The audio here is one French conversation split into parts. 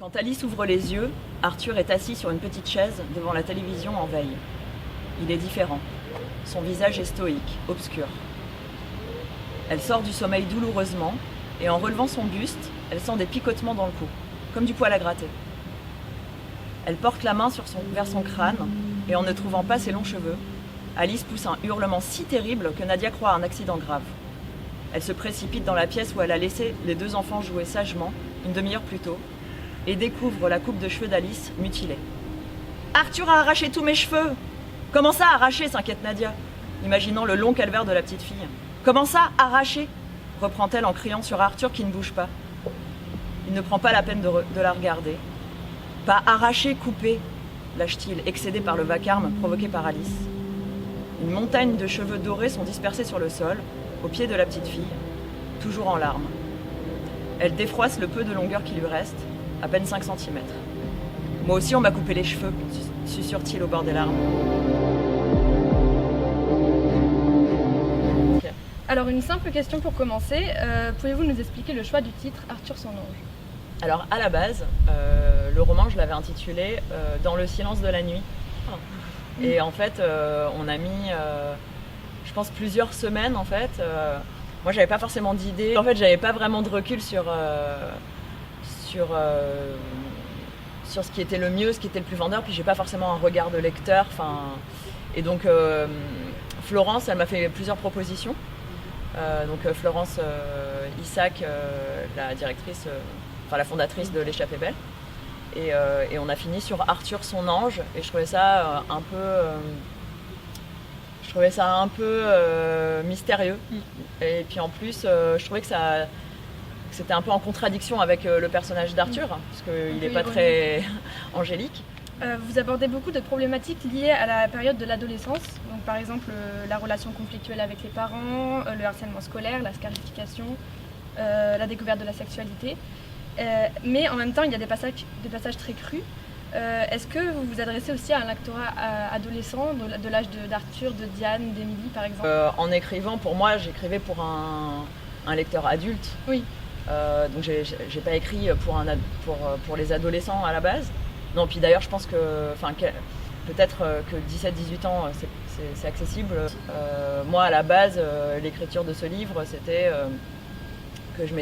Quand Alice ouvre les yeux, Arthur est assis sur une petite chaise devant la télévision en veille. Il est différent. Son visage est stoïque, obscur. Elle sort du sommeil douloureusement et en relevant son buste, elle sent des picotements dans le cou, comme du poil à gratter. Elle porte la main vers son crâne et en ne trouvant pas ses longs cheveux, Alice pousse un hurlement si terrible que Nadia croit à un accident grave. Elle se précipite dans la pièce où elle a laissé les deux enfants jouer sagement une demi-heure plus tôt et découvre la coupe de cheveux d'Alice mutilée. « Arthur a arraché tous mes cheveux !»« Comment ça, arraché ?» s'inquiète Nadia, imaginant le long calvaire de la petite fille. « Comment ça, arraché ?» reprend-elle en criant sur Arthur qui ne bouge pas. Il ne prend pas la peine de la regarder. « Pas arraché, coupé !» lâche-t-il, excédé par le vacarme provoqué par Alice. Une montagne de cheveux dorés sont dispersés sur le sol, au pied de la petite fille, toujours en larmes. Elle défroisse le peu de longueur qui lui reste, à peine 5 cm. « Moi aussi on m'a coupé les cheveux », susurre-t-il au bord des larmes. Alors une simple question pour commencer, pouvez-vous nous expliquer le choix du titre Arthur son ange ? Alors à la base, le roman je l'avais intitulé Dans le silence de la nuit. Et en fait on a mis, je pense plusieurs semaines en fait. Moi j'avais pas forcément d'idée. En fait j'avais pas vraiment de recul sur ce qui était le mieux, ce qui était le plus vendeur, puis j'ai pas forcément un regard de lecteur. Et donc Florence, elle m'a fait plusieurs propositions. Donc Florence Isaac, la directrice, la fondatrice de l'Échappée Belle. Et on a fini sur Arthur son ange, et je trouvais ça un peu mystérieux. Et puis en plus, je trouvais que c'était un peu en contradiction avec le personnage d'Arthur, parce qu'il n'est pas très angélique. Vous abordez beaucoup de problématiques liées à la période de l'adolescence, donc par exemple la relation conflictuelle avec les parents, le harcèlement scolaire, la scarification, la découverte de la sexualité. Mais en même temps, il y a des passages très crus. Est-ce que vous vous adressez aussi à un lectorat adolescent de l'âge d'Arthur, de Diane, d'Émilie par exemple ? En écrivant, pour moi, j'écrivais pour un lecteur adulte. Oui. Donc j'ai pas écrit pour les adolescents à la base. Non, puis d'ailleurs je pense que peut-être que 17-18 ans c'est accessible. Moi à la base, l'écriture de ce livre c'était que je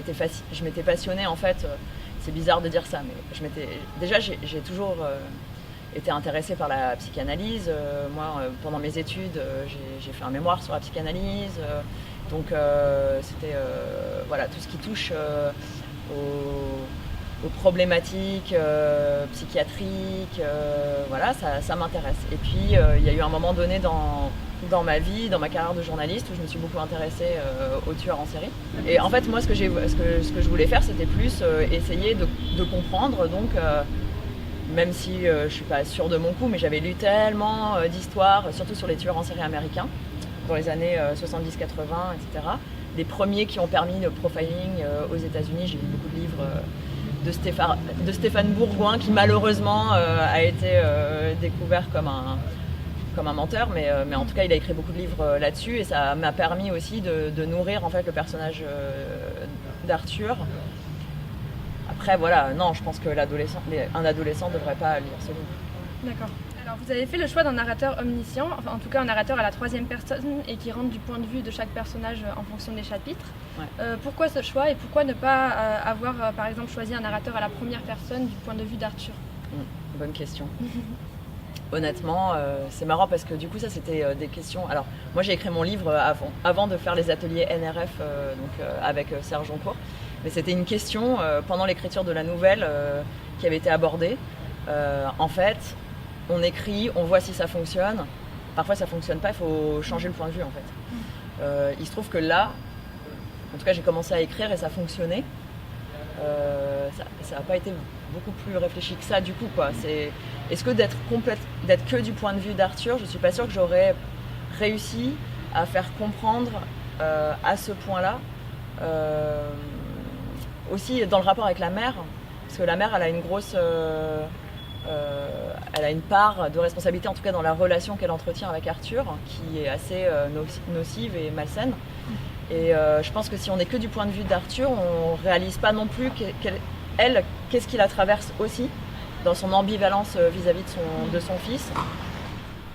m'étais passionnée en fait. C'est bizarre de dire ça, mais j'ai toujours été intéressée par la psychanalyse. Moi pendant mes études j'ai fait un mémoire sur la psychanalyse. Donc c'était tout ce qui touche aux problématiques psychiatriques, ça m'intéresse. Et puis il y a eu un moment donné dans ma vie, dans ma carrière de journaliste, où je me suis beaucoup intéressée aux tueurs en série. Et en fait moi ce que je voulais faire c'était plus essayer de comprendre, donc même si je suis pas sûre de mon coup, mais j'avais lu tellement d'histoires, surtout sur les tueurs en série américains, dans les années 70-80, etc. Les premiers qui ont permis le profiling aux États-Unis, j'ai lu beaucoup de livres de Stéphane Bourgoin, qui malheureusement a été découvert comme un menteur, mais en tout cas il a écrit beaucoup de livres là-dessus, et ça m'a permis aussi de nourrir en fait le personnage d'Arthur. Après non, je pense que un adolescent ne devrait pas lire ce livre. D'accord. Alors vous avez fait le choix d'un narrateur omniscient, enfin en tout cas un narrateur à la troisième personne et qui rentre du point de vue de chaque personnage en fonction des chapitres. Ouais. Pourquoi ce choix et pourquoi ne pas avoir par exemple choisi un narrateur à la première personne du point de vue d'Arthur ? Bonne question. Honnêtement, c'est marrant parce que du coup ça c'était des questions. Alors moi j'ai écrit mon livre avant de faire les ateliers NRF avec Serge Joncourt, mais c'était une question pendant l'écriture de la nouvelle qui avait été abordée. En fait, on écrit, on voit si ça fonctionne. Parfois ça fonctionne pas, il faut changer le point de vue en fait. Il se trouve que là, en tout cas j'ai commencé à écrire et ça fonctionnait. Ça n'a pas été beaucoup plus réfléchi que ça du coup quoi. Est-ce que d'être que du point de vue d'Arthur, je suis pas sûre que j'aurais réussi à faire comprendre à ce point-là. Aussi dans le rapport avec la mère, parce que la mère elle a une grosse elle a une part de responsabilité, en tout cas dans la relation qu'elle entretient avec Arthur, qui est assez nocive et malsaine. Et je pense que si on n'est que du point de vue d'Arthur, on ne réalise pas non plus qu'elle elle, qu'est-ce qui la traverse aussi dans son ambivalence vis-à-vis de son fils.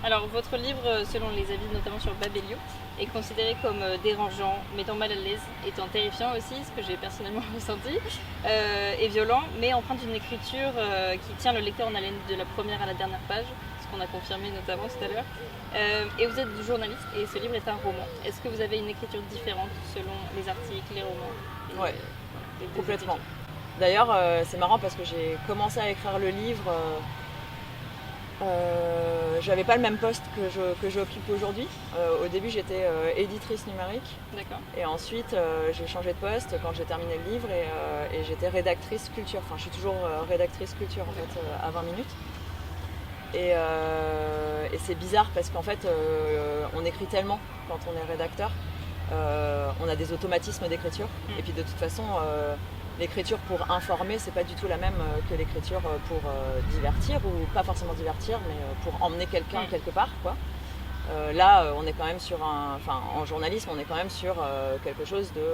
Alors, votre livre, selon les avis notamment sur Babelio, est considéré comme dérangeant, mettant mal à l'aise, étant terrifiant aussi, ce que j'ai personnellement ressenti, et violent, mais empreint d'une écriture qui tient le lecteur en haleine de la première à la dernière page, ce qu'on a confirmé notamment tout à l'heure. Et vous êtes journaliste, et ce livre est un roman. Est-ce que vous avez une écriture différente selon les articles, les romans Ouais, complètement. D'ailleurs, c'est marrant parce que j'ai commencé à écrire le livre... j'avais pas le même poste que j'occupe aujourd'hui. Au début, j'étais éditrice numérique. D'accord. Et ensuite, j'ai changé de poste quand j'ai terminé le livre et j'étais rédactrice culture. Enfin, je suis toujours rédactrice culture en fait à 20 minutes. Et c'est bizarre parce qu'en fait, on écrit tellement quand on est rédacteur. On a des automatismes d'écriture. Et puis de toute façon, l'écriture pour informer, c'est pas du tout la même que l'écriture pour divertir, ou pas forcément divertir, mais pour emmener quelqu'un quelque part, quoi. Là, on est quand même sur en journalisme, on est quand même sur quelque chose de...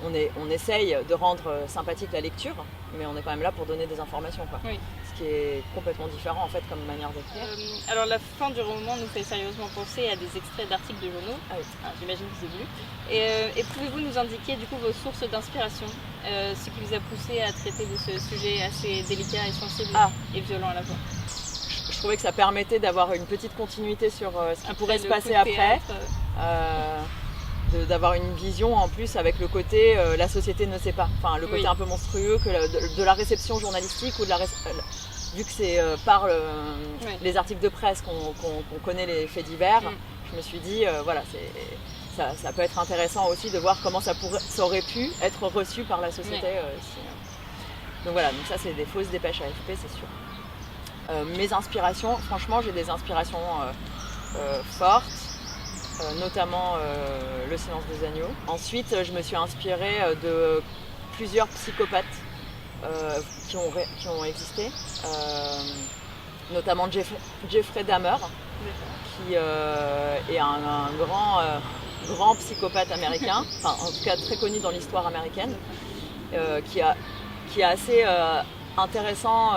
on essaye de rendre sympathique la lecture, mais on est quand même là pour donner des informations, quoi. Oui. Ce qui est complètement différent en fait comme manière d'écrire. Alors la fin du roman nous fait sérieusement penser à des extraits d'articles de journaux. Ah oui. J'imagine que vous avez lu. Et pouvez-vous nous indiquer du coup vos sources d'inspiration, ce qui vous a poussé à traiter de ce sujet assez délicat et sensible et violent à la fois? Je trouvais que ça permettait d'avoir une petite continuité sur ce qui pourrait se passer après. D'avoir une vision en plus avec le côté la société ne sait pas, enfin le côté un peu monstrueux que de la réception journalistique ou de vu que c'est par les articles de presse qu'on connaît les faits divers, je me suis dit voilà, ça peut être intéressant aussi de voir comment ça aurait pu être reçu par la société. Donc voilà, donc ça c'est des fausses dépêches AFP, c'est sûr. Mes inspirations, franchement j'ai des inspirations fortes. Notamment Le silence des agneaux. Ensuite, je me suis inspirée de plusieurs psychopathes qui ont existé, notamment Jeffrey Dahmer, qui est un grand psychopathe américain, enfin en tout cas très connu dans l'histoire américaine, qui est assez intéressant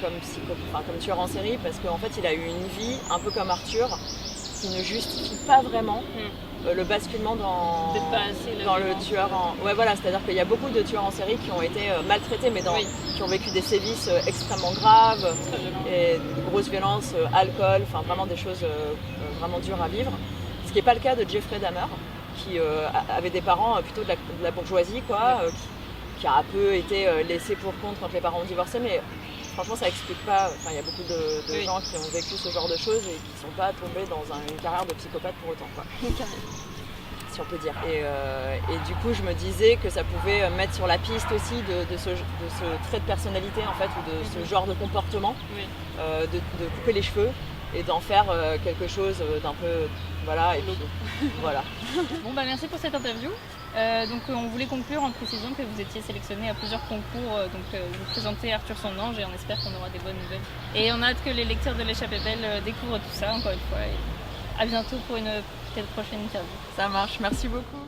comme tueur en série, parce qu'en fait il a eu une vie un peu comme Arthur, qui ne justifie pas vraiment le basculement dans le tueur en... Ouais voilà, c'est-à-dire qu'il y a beaucoup de tueurs en série qui ont été maltraités, mais qui ont vécu des sévices extrêmement graves, et de grosses violences, alcool, enfin vraiment des choses vraiment dures à vivre. Ce qui n'est pas le cas de Jeffrey Dahmer, qui avait des parents plutôt de la bourgeoisie, quoi, qui a un peu été laissé pour compte quand les parents ont divorcé, mais... Franchement, ça explique pas. Enfin, il y a beaucoup de gens qui ont vécu ce genre de choses et qui ne sont pas tombés dans une carrière de psychopathe pour autant, quoi. Si on peut dire. Et du coup, je me disais que ça pouvait mettre sur la piste aussi de ce trait de personnalité, en fait, ou de ce genre de comportement, de couper les cheveux et d'en faire quelque chose d'un peu... Voilà, et puis, voilà. Bon, merci pour cette interview. Donc on voulait conclure en précisant que vous étiez sélectionné à plusieurs concours, vous présentez Arthur son ange et on espère qu'on aura des bonnes nouvelles. Et on a hâte que les lecteurs de l'Échappée Belle découvrent tout ça encore une fois. Et à bientôt pour une peut-être prochaine interview. Ça marche, merci beaucoup.